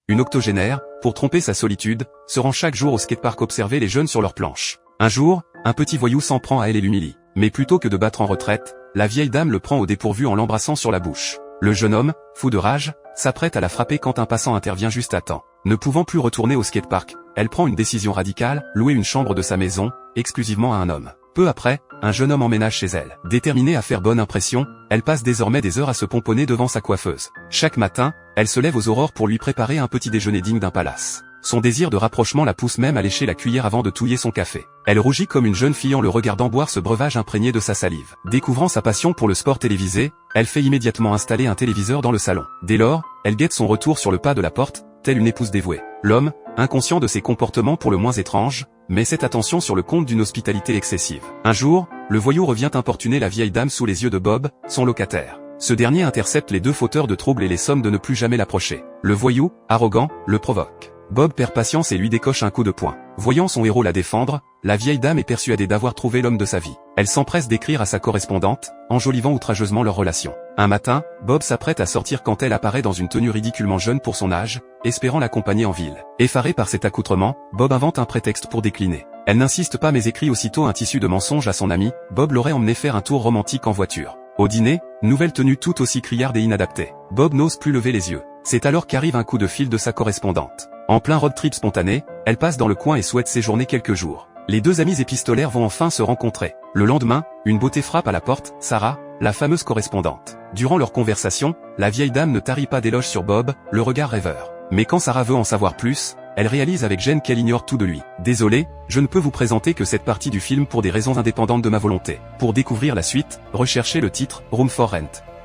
une octogénaire, pour tromper sa solitude, se rend chaque jour au skatepark observer les jeunes sur leurs planches. Un jour, un petit voyou s'en prend à elle et l'humilie. Mais plutôt que de battre en retraite, la vieille dame le prend au dépourvu en l'embrassant sur la bouche. Le jeune homme, fou de rage, s'apprête à la frapper quand un passant intervient juste à temps. Ne pouvant plus retourner au skatepark, elle prend une décision radicale, louer une chambre de sa maison, exclusivement à un homme. Peu après, un jeune homme emménage chez elle. Déterminée à faire bonne impression, elle passe désormais des heures à se pomponner devant sa coiffeuse. Chaque matin, elle se lève aux aurores pour lui préparer un petit déjeuner digne d'un palace. Son désir de rapprochement la pousse même à lécher la cuillère avant de touiller son café. Elle rougit comme une jeune fille en le regardant boire ce breuvage imprégné de sa salive. Découvrant sa passion pour le sport télévisé, elle fait immédiatement installer un téléviseur dans le salon. Dès lors, elle guette son retour sur le pas de la porte, telle une épouse dévouée. L'homme, inconscient de ses comportements pour le moins étranges, met cette attention sur le compte d'une hospitalité excessive. Un jour, le voyou revient importuner la vieille dame sous les yeux de Bob, son locataire. Ce dernier intercepte les deux fauteurs de troubles et les somme de ne plus jamais l'approcher. Le voyou, arrogant, le provoque. Bob perd patience et lui décoche un coup de poing. Voyant son héros la défendre, la vieille dame est persuadée d'avoir trouvé l'homme de sa vie. Elle s'empresse d'écrire à sa correspondante, enjolivant outrageusement leur relation. Un matin, Bob s'apprête à sortir quand elle apparaît dans une tenue ridiculement jeune pour son âge, espérant l'accompagner en ville. Effaré par cet accoutrement, Bob invente un prétexte pour décliner. Elle n'insiste pas mais écrit aussitôt un tissu de mensonges à son ami. Bob l'aurait emmené faire un tour romantique en voiture. Au dîner, nouvelle tenue tout aussi criarde et inadaptée. Bob n'ose plus lever les yeux. C'est alors qu'arrive un coup de fil de sa correspondante. En plein road trip spontané, elle passe dans le coin et souhaite séjourner quelques jours. Les deux amis épistolaires vont enfin se rencontrer. Le lendemain, une beauté frappe à la porte, Sarah, la fameuse correspondante. Durant leur conversation, la vieille dame ne tarit pas d'éloges sur Bob, le regard rêveur. Mais quand Sarah veut en savoir plus, elle réalise avec gêne qu'elle ignore tout de lui. Désolé, je ne peux vous présenter que cette partie du film pour des raisons indépendantes de ma volonté. Pour découvrir la suite, recherchez le titre Room for Rent.